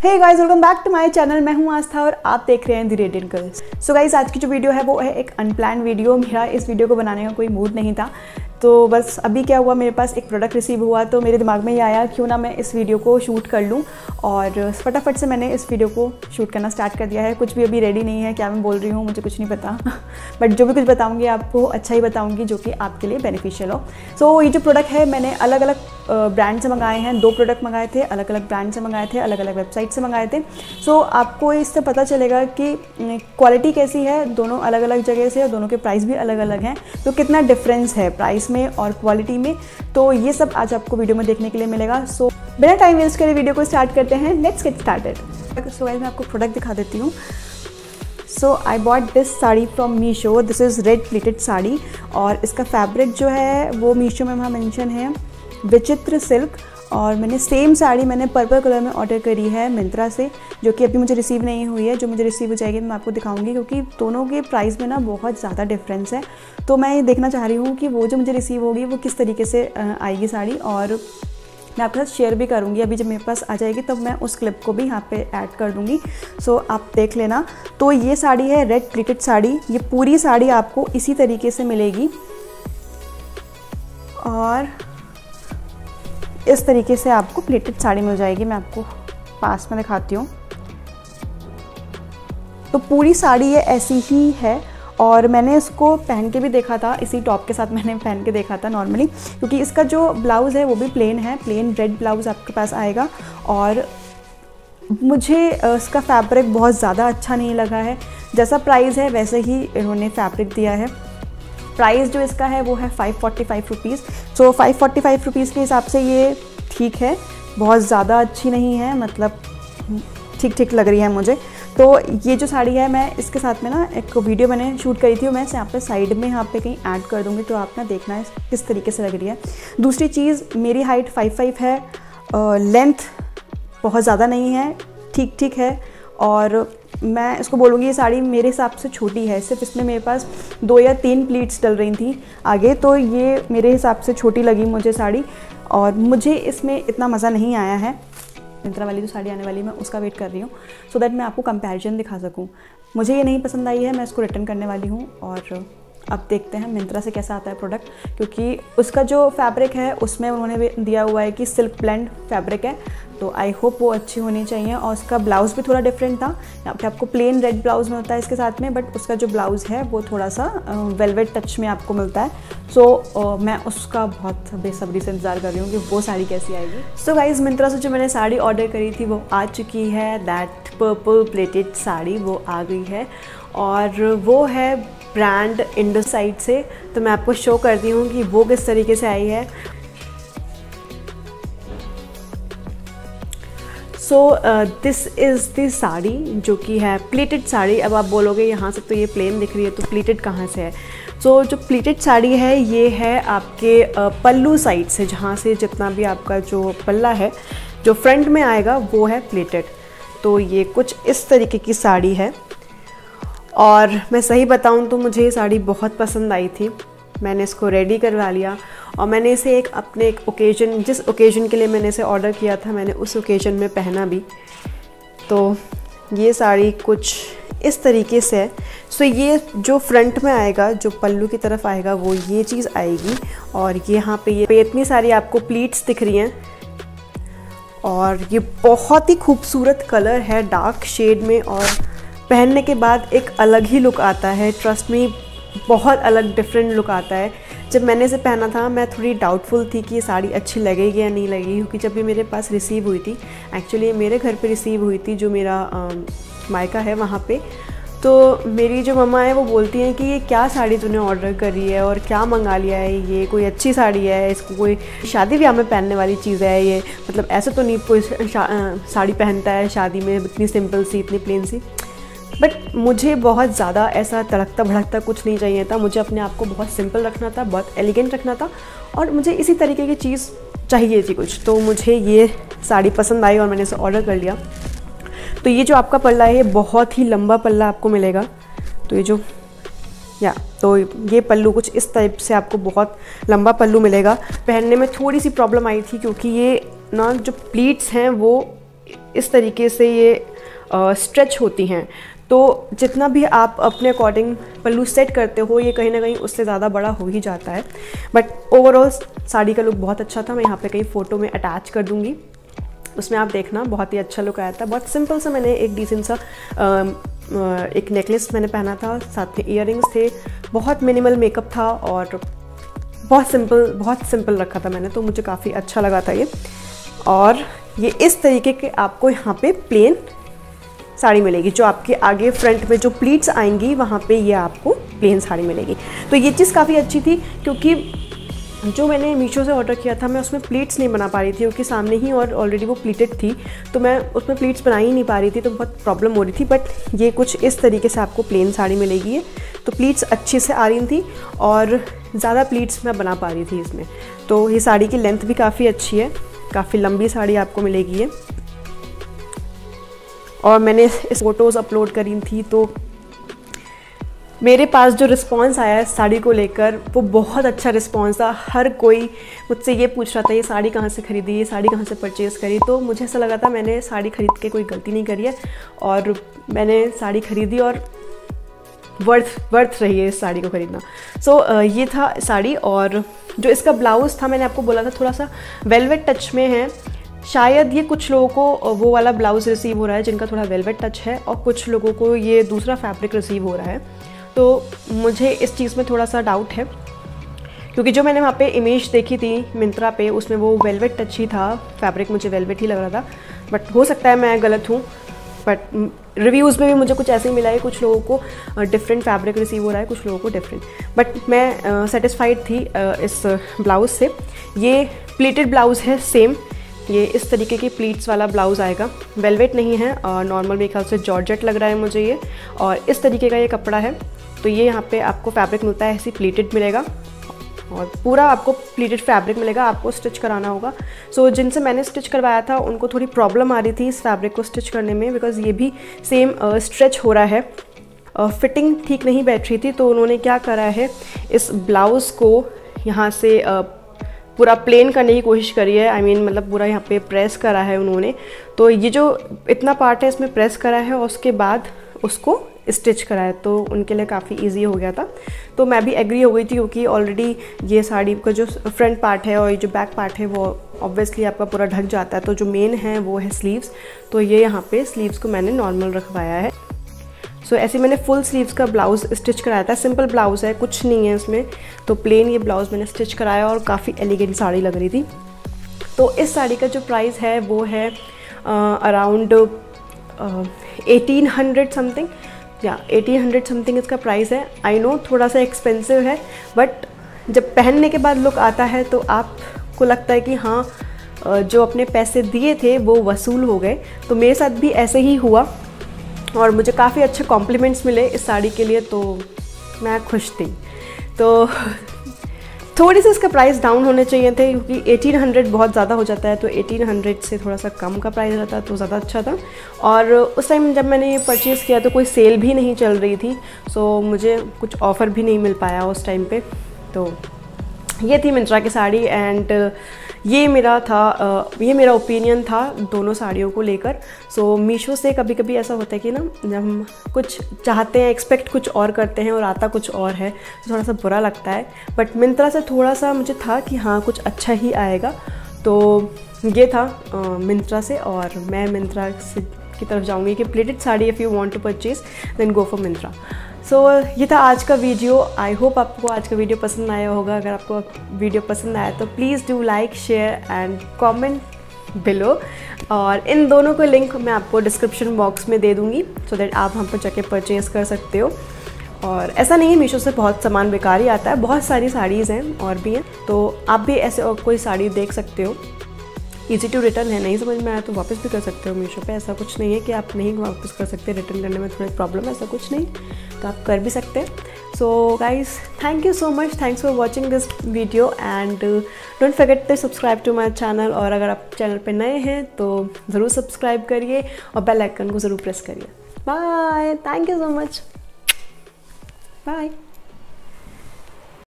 Hey guys, welcome back to my channel. मैं हूं आस्था और आप देख रहे हैं the radiant girls. So guys, आज की जो वीडियो है वो है एक अनप्लान्ड वीडियो। मेरा इस वीडियो को बनाने का कोई मूड नहीं था, तो बस अभी क्या हुआ, मेरे पास एक प्रोडक्ट रिसीव हुआ तो मेरे दिमाग में ये आया क्यों ना मैं इस वीडियो को शूट कर लूँ, और फटाफट से मैंने इस वीडियो को शूट करना स्टार्ट कर दिया है। कुछ भी अभी रेडी नहीं है, क्या मैं बोल रही हूँ मुझे कुछ नहीं पता बट जो भी कुछ बताऊँगी आपको अच्छा ही बताऊँगी जो कि आपके लिए बेनिफिशियल हो। सो ये जो प्रोडक्ट है मैंने अलग अलग ब्रांड से मंगाए हैं। 2 प्रोडक्ट मंगाए थे, अलग अलग ब्रांड से मंगाए थे, अलग अलग वेबसाइट से मंगाए थे। सो आपको इससे पता चलेगा कि क्वालिटी कैसी है, दोनों अलग अलग जगह से, और दोनों के प्राइस भी अलग अलग हैं, तो कितना डिफरेंस है प्राइस में और क्वालिटी में, तो ये सब आज आपको वीडियो में देखने के लिए मिलेगा। सो बिना टाइम वेस्ट करे वीडियो को स्टार्ट करते हैं। Let's get started. So guys, मैं आपको प्रोडक्ट दिखा देती हूँ। So I bought this sari from Meesho. This is red pleated sari, और इसका फैब्रिक जो है वो मीशो में वहाँ मेंशन है विचित्र सिल्क। और मैंने सेम साड़ी मैंने पर्पल कलर में ऑर्डर करी है मिंत्रा से, जो कि अभी मुझे रिसीव नहीं हुई है। जो मुझे रिसीव हो जाएगी मैं आपको दिखाऊंगी, क्योंकि दोनों के प्राइस में ना बहुत ज़्यादा डिफरेंस है। तो मैं ये देखना चाह रही हूँ कि वो जो मुझे रिसीव होगी वो किस तरीके से आएगी साड़ी, और मैं आपके साथ शेयर भी करूँगी। अभी जब मेरे पास आ जाएगी तब मैं उस क्लिप को भी यहाँ पे ऐड कर दूँगी, सो आप देख लेना। तो ये साड़ी है रेड प्लीटेड साड़ी। ये पूरी साड़ी आपको इसी तरीके से मिलेगी, और इस तरीके से आपको प्लीटेड साड़ी मिल जाएगी। मैं आपको पास में दिखाती हूँ। तो पूरी साड़ी ये ऐसी ही है, और मैंने इसको पहन के भी देखा था, इसी टॉप के साथ मैंने पहन के देखा था नॉर्मली, क्योंकि इसका जो ब्लाउज़ है वो भी प्लेन है, प्लेन रेड ब्लाउज़ आपके पास आएगा। और मुझे इसका फैब्रिक बहुत ज़्यादा अच्छा नहीं लगा है। जैसा प्राइस है वैसे ही इन्होंने फैब्रिक दिया है। प्राइस जो इसका है वो है 545 रुपीज़। सो 545 रुपीज़ के हिसाब से ये ठीक है, बहुत ज़्यादा अच्छी नहीं है, मतलब ठीक ठीक लग रही है मुझे। तो ये जो साड़ी है, मैं इसके साथ में ना एक वीडियो मैंने शूट करी थी, मैं इसे यहाँ पे साइड में यहाँ पे कहीं ऐड कर दूँगी, तो आप ना देखना है किस तरीके से लग रही है। दूसरी चीज़, मेरी हाइट 5'5" है, लेंथ बहुत ज़्यादा नहीं है, ठीक ठीक है, और मैं इसको बोलूँगी ये साड़ी मेरे हिसाब से छोटी है। सिर्फ इसमें मेरे पास 2 या 3 प्लीट्स डल रही थी आगे, तो ये मेरे हिसाब से छोटी लगी मुझे साड़ी, और मुझे इसमें इतना मज़ा नहीं आया है। मिंत्रा वाली जो साड़ी आने वाली मैं उसका वेट कर रही हूँ, सो दैट मैं आपको कंपैरिजन दिखा सकूँ। मुझे ये नहीं पसंद आई है, मैं इसको रिटर्न करने वाली हूँ, और अब देखते हैं मिंत्रा से कैसा आता है प्रोडक्ट, क्योंकि उसका जो फैब्रिक है उसमें उन्होंने दिया हुआ है कि सिल्क ब्लेंड फैब्रिक है, तो आई होप वो अच्छी होनी चाहिए। और उसका ब्लाउज़ भी थोड़ा डिफरेंट था। यहाँ पे आपको प्लेन रेड ब्लाउज़ मिलता है इसके साथ में, बट उसका जो ब्लाउज़ है वो थोड़ा सा वेलवेट टच में आपको मिलता है। सो मैं उसका बहुत बेसब्री से इंतज़ार कर रही हूँ कि वो साड़ी कैसी आएगी। सो गाइज़, मिंत्रा से जो मैंने साड़ी ऑर्डर करी थी वो आ चुकी है। दैट पर्पल प्लेटेड साड़ी वो आ गई है, और वो है ब्रांड इंडोसाइड से। तो मैं आपको शो करती हूँ कि वो किस तरीके से आई है। So this is the sari, जो कि है प्लीटेड साड़ी। अब आप बोलोगे यहाँ से तो ये प्लेन दिख रही है, तो प्लीटेड कहाँ से है? सो जो प्लीटेड साड़ी है ये है आपके पल्लू साइड से, जहाँ से जितना भी आपका जो पल्ला है जो फ्रंट में आएगा वो है प्लीटेड। तो ये कुछ इस तरीके की साड़ी है, और मैं सही बताऊँ तो मुझे ये साड़ी बहुत पसंद आई थी। मैंने इसको रेडी करवा लिया, और मैंने इसे अपने एक ओकेजन, जिस ओकेजन के लिए मैंने इसे ऑर्डर किया था, मैंने उस ओकेजन में पहना भी। तो ये साड़ी कुछ इस तरीके से है। सो ये जो फ्रंट में आएगा, जो पल्लू की तरफ आएगा, वो ये चीज़ आएगी, और ये यहाँ पे ये इतनी सारी आपको प्लीट्स दिख रही हैं, और ये बहुत ही खूबसूरत कलर है, डार्क शेड में, और पहनने के बाद एक अलग ही लुक आता है। ट्रस्ट मी, बहुत अलग डिफरेंट लुक आता है। जब मैंने इसे पहना था मैं थोड़ी डाउटफुल थी कि ये साड़ी अच्छी लगेगी या नहीं लगेगी, क्योंकि जब भी मेरे पास रिसीव हुई थी, एक्चुअली मेरे घर पे रिसीव हुई थी, जो मेरा मायका है वहाँ पे, तो मेरी जो मम्मा है वो बोलती हैं कि ये क्या साड़ी तूने ऑर्डर करी है और क्या मंगा लिया है, ये कोई अच्छी साड़ी है, इसको कोई शादी ब्याह में पहनने वाली चीज़ है ये, मतलब ऐसे तो नहीं कोई साड़ी पहनता है शादी में, इतनी सिंपल सी, इतनी प्लेन सी। बट मुझे बहुत ज़्यादा ऐसा तड़कता भड़कता कुछ नहीं चाहिए था। मुझे अपने आप को बहुत सिंपल रखना था, बहुत एलिगेंट रखना था, और मुझे इसी तरीके की चीज़ चाहिए थी कुछ। तो मुझे ये साड़ी पसंद आई और मैंने इसे ऑर्डर कर लिया। तो ये जो आपका पल्ला है ये बहुत ही लंबा पल्ला आपको मिलेगा। तो ये जो तो ये पल्लू कुछ इस टाइप से आपको बहुत लंबा पल्लू मिलेगा। पहनने में थोड़ी सी प्रॉब्लम आई थी, क्योंकि ये ना जो प्लीट्स हैं वो इस तरीके से ये स्ट्रेच होती हैं, तो जितना भी आप अपने अकॉर्डिंग पल्लू सेट करते हो ये कहीं ना कहीं उससे ज़्यादा बड़ा हो ही जाता है। बट ओवरऑल साड़ी का लुक बहुत अच्छा था। मैं यहाँ पे कहीं फ़ोटो में अटैच कर दूँगी, उसमें आप देखना, बहुत ही अच्छा लुक आया था। बहुत सिंपल सा मैंने एक डिसेंट सा एक नेकलेस मैंने पहना था, साथ में ईयररिंग्स थे, बहुत मिनिमल मेकअप था और बहुत सिंपल रखा था मैंने, तो मुझे काफ़ी अच्छा लगा था ये। और ये इस तरीके के आपको यहाँ पे प्लेन साड़ी मिलेगी, जो आपके आगे फ्रंट में जो प्लीट्स आएंगी वहाँ पे ये आपको प्लेन साड़ी मिलेगी। तो ये चीज़ काफ़ी अच्छी थी, क्योंकि जो मैंने मीशो से ऑर्डर किया था मैं उसमें प्लीट्स नहीं बना पा रही थी, क्योंकि सामने ही और ऑलरेडी वो प्लीटेड थी, तो मैं उसमें प्लीट्स बना ही नहीं पा रही थी, तो बहुत प्रॉब्लम हो रही थी। बट ये कुछ इस तरीके से आपको प्लेन साड़ी मिलेगी है, तो प्लीट्स अच्छे से आ रही थी और ज़्यादा प्लीट्स मैं बना पा रही थी इसमें। तो ये साड़ी की लेंथ भी काफ़ी अच्छी है, काफ़ी लंबी साड़ी आपको मिलेगी है। और मैंने इस फ़ोटोज़ अपलोड करी थी, तो मेरे पास जो रिस्पांस आया है साड़ी को लेकर वो बहुत अच्छा रिस्पांस था। हर कोई मुझसे ये पूछ रहा था ये साड़ी कहाँ से ख़रीदी, ये साड़ी कहाँ से परचेज़ करी। तो मुझे ऐसा लगा था मैंने साड़ी ख़रीद के कोई गलती नहीं करी है और मैंने साड़ी ख़रीदी और वर्थ रही है इस साड़ी को ख़रीदना। सो ये था साड़ी। और जो इसका ब्लाउज़ था मैंने आपको बोला था थोड़ा सा वेलवेट टच में है, शायद ये कुछ लोगों को वो वाला ब्लाउज़ रिसीव हो रहा है जिनका थोड़ा वेलवेट टच है, और कुछ लोगों को ये दूसरा फैब्रिक रिसीव हो रहा है। तो मुझे इस चीज़ में थोड़ा सा डाउट है, क्योंकि जो मैंने वहाँ पे इमेज देखी थी मिंत्रा पे उसमें वो वेलवेट टच ही था, फैब्रिक मुझे वेलवेट ही लग रहा था। बट हो सकता है मैं गलत हूँ, बट रिव्यूज़ में भी मुझे कुछ ऐसे ही मिला है, कुछ लोगों को डिफरेंट फैब्रिक रिसीव हो रहा है, कुछ लोगों को डिफरेंट। बट मैं सेटिस्फाइड थी इस ब्लाउज़ से। ये प्लीटेड ब्लाउज़ है सेम, ये इस तरीके की प्लीट्स वाला ब्लाउज़ आएगा, वेलवेट नहीं है और नॉर्मल मेरे ख्याल से जॉर्जेट लग रहा है मुझे ये, और इस तरीके का ये कपड़ा है। तो ये यहाँ पे आपको फैब्रिक मिलता है ऐसी प्लीटेड मिलेगा और पूरा आपको प्लीटेड फैब्रिक मिलेगा, आपको स्टिच कराना होगा। सो जिनसे मैंने स्टिच करवाया था उनको थोड़ी प्रॉब्लम आ रही थी इस फैब्रिक को स्टिच करने में, बिकॉज़ ये भी सेम स्ट्रेच हो रहा है, फिटिंग ठीक नहीं बैठ रही थी। तो उन्होंने क्या करा है, इस ब्लाउज़ को यहाँ से पूरा प्लेन करने की कोशिश करी है, I mean, मतलब पूरा यहाँ पे प्रेस करा है उन्होंने। तो ये जो इतना पार्ट है इसमें प्रेस करा है और उसके बाद उसको स्टिच करा है, तो उनके लिए काफ़ी इजी हो गया था। तो मैं भी एग्री हो गई थी, क्योंकि ऑलरेडी ये साड़ी का जो फ्रंट पार्ट है और ये जो बैक पार्ट है वो ऑब्वियसली आपका पूरा ढक जाता है। तो जो मेन है वो है स्लीव्स, तो ये यहाँ पे स्लीव्स को मैंने नॉर्मल रखवाया है। सो ऐसे मैंने फुल स्लीव्स का ब्लाउज़ स्टिच कराया था, सिंपल ब्लाउज़ है, कुछ नहीं है इसमें, तो प्लेन ये ब्लाउज़ मैंने स्टिच कराया और काफ़ी एलिगेंट साड़ी लग रही थी। तो इस साड़ी का जो प्राइस है वो है अराउंड 1800 समथिंग, या 1800 समथिंग इसका प्राइस है। आई नो थोड़ा सा एक्सपेंसिव है, बट जब पहनने के बाद लुक आता है तो आपको लगता है कि हाँ जो अपने पैसे दिए थे वो वसूल हो गए। तो मेरे साथ भी ऐसे ही हुआ और मुझे काफ़ी अच्छे कॉम्प्लीमेंट्स मिले इस साड़ी के लिए, तो मैं खुश थी। तो थोड़ी सी इसका प्राइस डाउन होने चाहिए थे, क्योंकि 1800 बहुत ज़्यादा हो जाता है, तो 1800 से थोड़ा सा कम का प्राइस रहता तो ज़्यादा अच्छा था। और उस टाइम जब मैंने ये परचेज़ किया तो कोई सेल भी नहीं चल रही थी, सो मुझे कुछ ऑफ़र भी नहीं मिल पाया उस टाइम पे। तो ये थी मिंत्रा की साड़ी, एंड ये मेरा ओपिनियन था दोनों साड़ियों को लेकर। सो मीशो से कभी कभी ऐसा होता है कि ना, जब हम कुछ चाहते हैं, एक्सपेक्ट कुछ और करते हैं और आता कुछ और है, तो थोड़ा सा बुरा लगता है। बट मिंत्रा से थोड़ा सा मुझे था कि हाँ कुछ अच्छा ही आएगा, तो ये था मिंत्रा से। और मैं मिंत्रा की तरफ जाऊँगी कि pleated sari if you want to purchase then go for Myntra. So ये था आज का वीडियो। आई होप आपको आज का वीडियो पसंद आया होगा। अगर आपको वीडियो पसंद आया तो please do like, share and comment below. और इन दोनों को लिंक मैं आपको डिस्क्रिप्शन बॉक्स में दे दूँगी, सो दैट आप हम पर जाके परचेज़ कर सकते हो। और ऐसा नहीं है मीशो से बहुत सामान बेकार ही आता है, बहुत सारी साड़ीज़ हैं और भी हैं, तो आप भी ऐसे और कोई साड़ी देख सकते हो। ईजी टू रिटर्न है, नहीं समझ में आया तो वापस भी कर सकते हो मीशो पे, ऐसा कुछ नहीं है कि आप नहीं वापस कर सकते, रिटर्न करने में थोड़ी प्रॉब्लम है, ऐसा कुछ नहीं, तो आप कर भी सकते हैं। So guys thank you so much, thanks for watching this video and don't forget to subscribe to my channel. और अगर आप चैनल पर नए हैं तो ज़रूर सब्सक्राइब करिए और बेल आइकन को ज़रूर प्रेस करिए। Bye, thank you so much, bye.